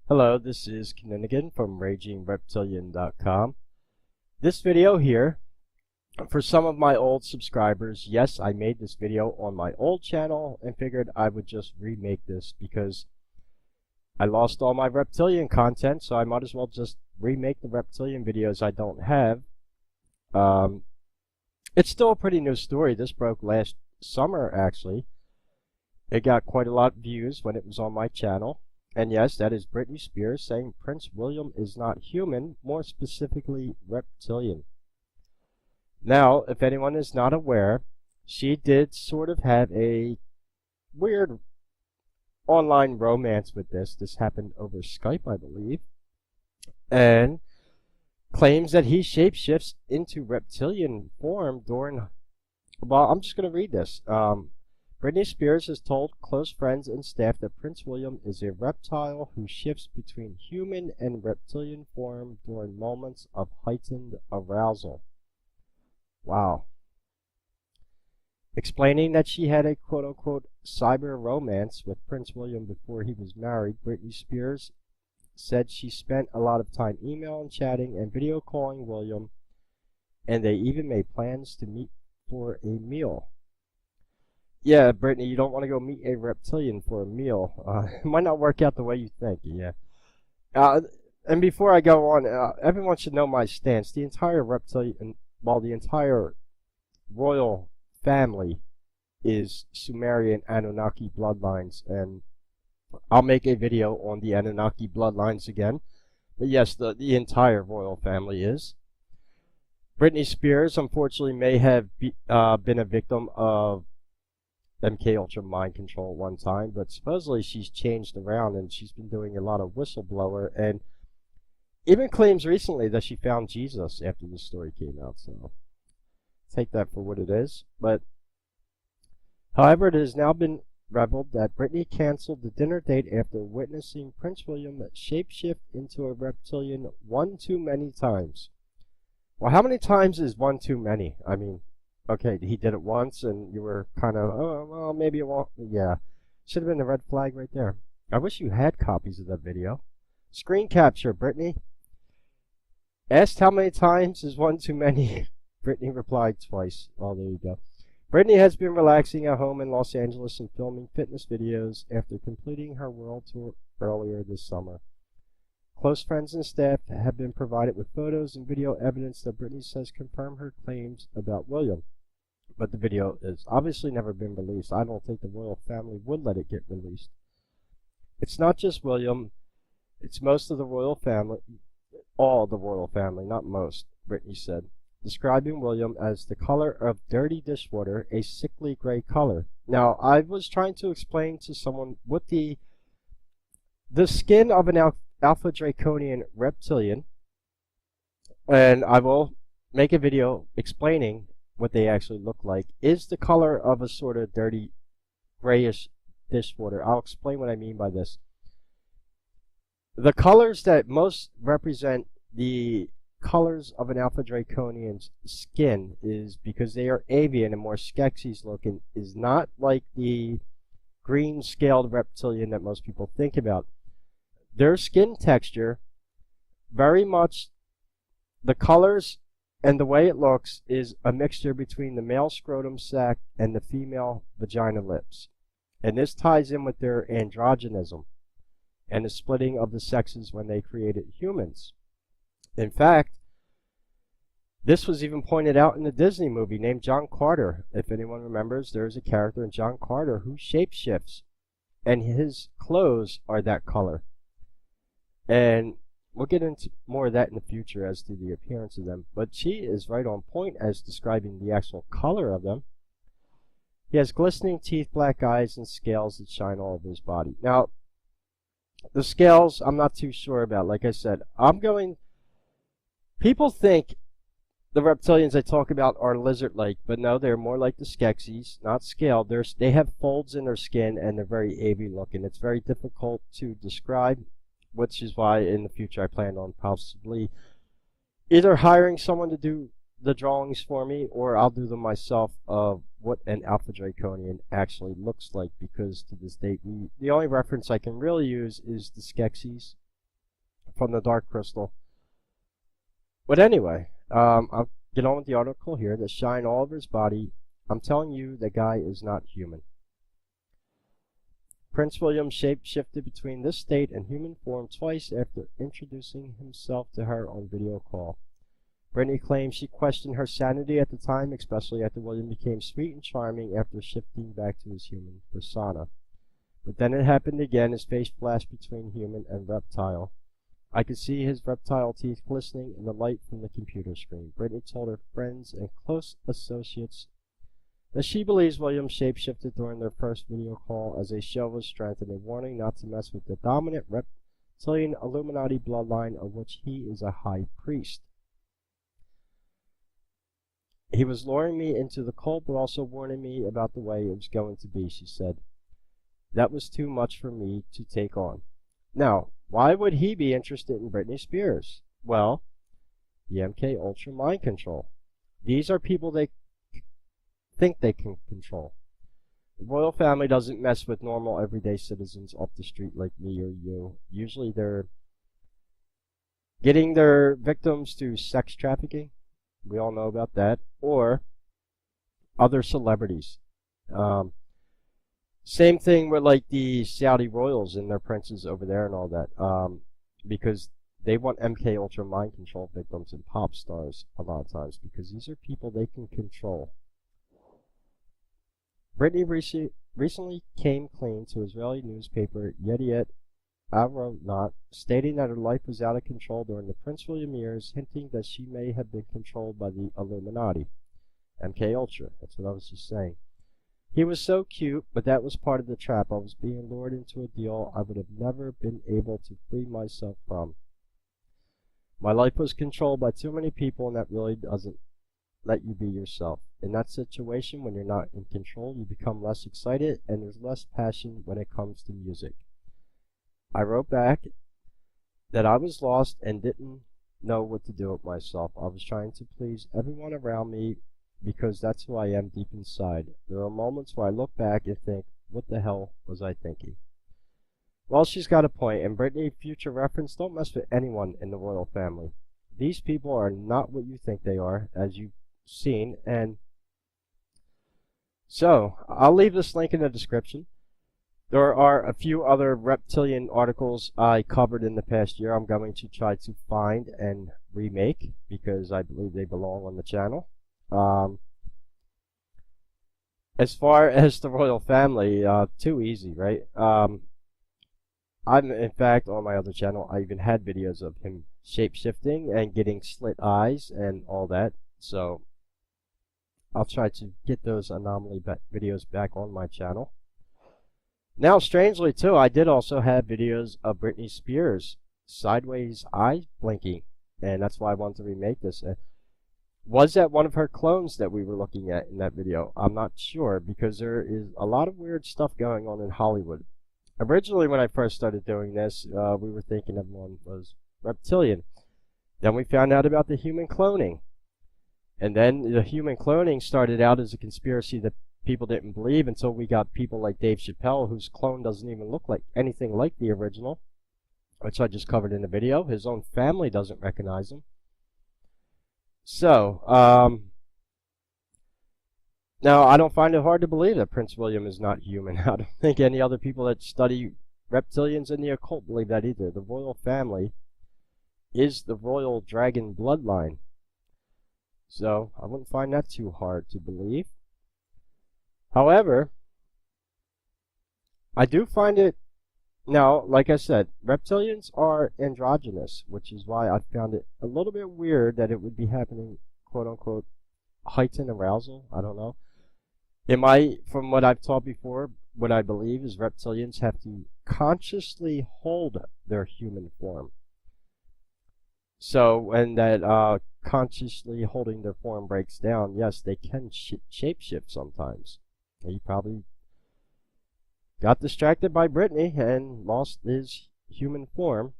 Hello, this is Kinninigan from RagingReptilian.com. This video here, for some of my old subscribers, yes, I made this video on my old channel and figured I would just remake this because I lost all my reptilian content, so I might as well just remake the reptilian videos I don't have. It's still a pretty new story. This broke last summer, actually. It got quite a lot of views when it was on my channel. And yes, that is Britney Spears saying Prince William is not human, more specifically reptilian. Now, if anyone is not aware, she did sort of have a weird online romance with this. This happened over Skype, I believe. And claims that he shapeshifts into reptilian form during... Well, I'm just going to read this. Britney Spears has told close friends and staff that Prince William is a reptile who shifts between human and reptilian form during moments of heightened arousal. Wow. Explaining that she had a quote-unquote cyber romance with Prince William before he was married, Britney Spears said she spent a lot of time emailing, chatting, and video calling William, and they even made plans to meet for a meal. Yeah, Brittany, you don't want to go meet a reptilian for a meal. It might not work out the way you think, yeah. And before I go on, everyone should know my stance. The entire reptilian, well, the entire royal family is Sumerian Anunnaki bloodlines, and I'll make a video on the Anunnaki bloodlines again. But yes, the entire royal family is. Britney Spears, unfortunately, may have been a victim of MK Ultra mind control at one time, but supposedly she's changed around and she's been doing a lot of whistleblower and even claims recently that she found Jesus after this story came out, so take that for what it is. But however, it has now been revealed that Britney canceled the dinner date after witnessing Prince William shapeshift into a reptilian one too many times. Well, how many times is one too many? I mean, okay, he did it once, and you were kind of, oh, well, maybe it won't. Yeah, should have been the red flag right there. I wish you had copies of that video. Screen capture, Brittany. Asked how many times is one too many? Brittany replied twice. Oh, there you go. Brittany has been relaxing at home in Los Angeles and filming fitness videos after completing her world tour earlier this summer. Close friends and staff have been provided with photos and video evidence that Brittany says confirm her claims about William. But the video has obviously never been released. I don't think the royal family would let it get released. It's not just William. It's most of the royal family. All the royal family, not most, Brittany said, describing William as the color of dirty dishwater, a sickly gray color. Now, I was trying to explain to someone what the skin of an alpha draconian reptilian, and I will make a video explaining what they actually look like, is the color of a sort of dirty grayish dishwater. I'll explain what I mean by this. The colors that most represent the colors of an alpha draconian's skin is because they are avian and more Skeksis looking, is not like the green scaled reptilian that most people think about. Their skin texture, very much the colors and the way it looks is a mixture between the male scrotum sac and the female vagina lips. And this ties in with their androgenism and the splitting of the sexes when they created humans. In fact, this was even pointed out in the Disney movie named John Carter. If anyone remembers, there's a character in John Carter who shapeshifts, and his clothes are that color. And we'll get into more of that in the future as to the appearance of them. But she is right on point as describing the actual color of them. He has glistening teeth, black eyes, and scales that shine all over his body. Now, the scales, I'm not too sure about. Like I said, people think the reptilians I talk about are lizard-like, but no, they're more like the Skeksis, not scaled. They have folds in their skin, and they're very avian-looking. It's very difficult to describe, which is why in the future I plan on possibly either hiring someone to do the drawings for me, or I'll do them myself of what an Alpha Draconian actually looks like, because to this date, the only reference I can really use is the Skeksis, from the Dark Crystal. But anyway, I'll get on with the article here. To shine all over his body, I'm telling you, the guy is not human. Prince William shapeshifted between this state and human form twice after introducing himself to her on video call. Britney claims she questioned her sanity at the time, especially after William became sweet and charming after shifting back to his human persona. But then it happened again. His face flashed between human and reptile. I could see his reptile teeth glistening in the light from the computer screen. Britney told her friends and close associates that she believes William shapeshifted during their first video call as a show of strength and a warning not to mess with the dominant reptilian Illuminati bloodline of which he is a high priest. He was luring me into the cult but also warning me about the way it was going to be, she said. That was too much for me to take on. Now, why would he be interested in Britney Spears? Well, the MK Ultra mind control. These are people they think they can control. The royal family doesn't mess with normal everyday citizens off the street like me or you. Usually they're getting their victims to sex trafficking. We all know about that. Or other celebrities. Same thing with like the Saudi royals and their princes over there and all that. Because they want MK Ultra mind control victims and pop stars a lot of times. Because these are people they can control. Britney recently came clean to Israeli newspaper Yediot Ahronot, stating that her life was out of control during the Prince William years, hinting that she may have been controlled by the Illuminati. MK Ultra, that's what I was just saying. He was so cute, but that was part of the trap. I was being lured into a deal I would have never been able to free myself from. My life was controlled by too many people, and that really doesn't let you be yourself. In that situation, when you're not in control, you become less excited and there's less passion when it comes to music. I wrote back that I was lost and didn't know what to do with myself. I was trying to please everyone around me because that's who I am deep inside. There are moments where I look back and think, what the hell was I thinking? Well, she's got a point, and Britney, future reference, don't mess with anyone in the royal family. These people are not what you think they are, as you've seen, and so I'll leave this link in the description. There are a few other reptilian articles I covered in the past year I'm going to try to find and remake because I believe they belong on the channel. As far as the royal family, too easy, right? I'm, in fact, on my other channel, I even had videos of him shape-shifting and getting slit eyes and all that, so I'll try to get those anomaly videos back on my channel. Now, strangely, too, I did also have videos of Britney Spears sideways eye blinking, and that's why I wanted to remake this. Was that one of her clones that we were looking at in that video? I'm not sure, because there is a lot of weird stuff going on in Hollywood. Originally, when I first started doing this, we were thinking everyone was reptilian. Then we found out about the human cloning. And then the human cloning started out as a conspiracy that people didn't believe until we got people like Dave Chappelle, whose clone doesn't even look like anything like the original, which I just covered in the video. His own family doesn't recognize him. So, now I don't find it hard to believe that Prince William is not human. I don't think any other people that study reptilians and the occult believe that either. The royal family is the royal dragon bloodline. So, I wouldn't find that too hard to believe. However, I do find it, now, like I said, reptilians are androgynous, which is why I found it a little bit weird that it would be happening, quote-unquote, heightened arousal. I don't know. From what I've taught before, what I believe is reptilians have to consciously hold their human form. So, when that consciously holding their form breaks down, yes, they can shapeshift sometimes. He probably got distracted by Britney and lost his human form.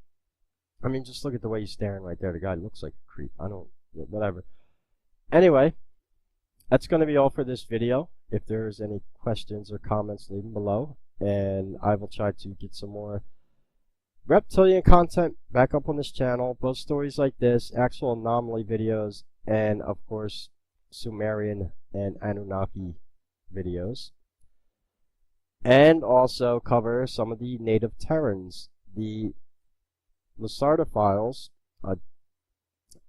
I mean, just look at the way he's staring right there. The guy looks like a creep. Whatever. Anyway, that's going to be all for this video. If there's any questions or comments, leave them below. And I will try to get some more reptilian content back up on this channel, both stories like this, actual anomaly videos, and of course Sumerian and Anunnaki videos. And also cover some of the native Terrans, the Lysardophiles,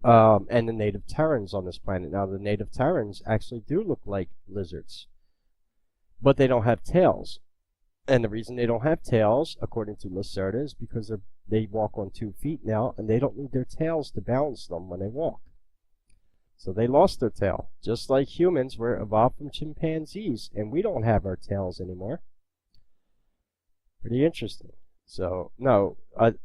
and the native Terrans on this planet. Now, the native Terrans actually do look like lizards, but they don't have tails. And the reason they don't have tails, according to Lacerda, is because they walk on 2 feet now, and they don't need their tails to balance them when they walk. So they lost their tail, just like humans were evolved from chimpanzees, and we don't have our tails anymore. Pretty interesting. So, no, a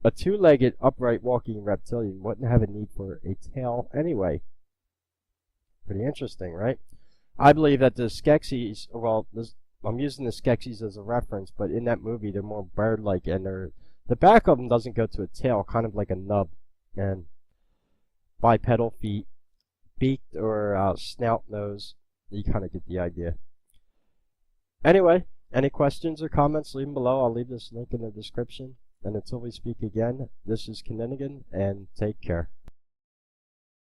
2-legged, upright walking reptilian wouldn't have a need for a tail anyway. Pretty interesting, right? I believe that the Skeksis, well, I'm using the Skeksis as a reference, but in that movie they're more bird-like, and the back of them doesn't go to a tail, kind of like a nub, and bipedal feet, beaked or snout nose. You kind of get the idea. Anyway, any questions or comments, leave them below. I'll leave this link in the description. And until we speak again, this is Kinninigan, and take care.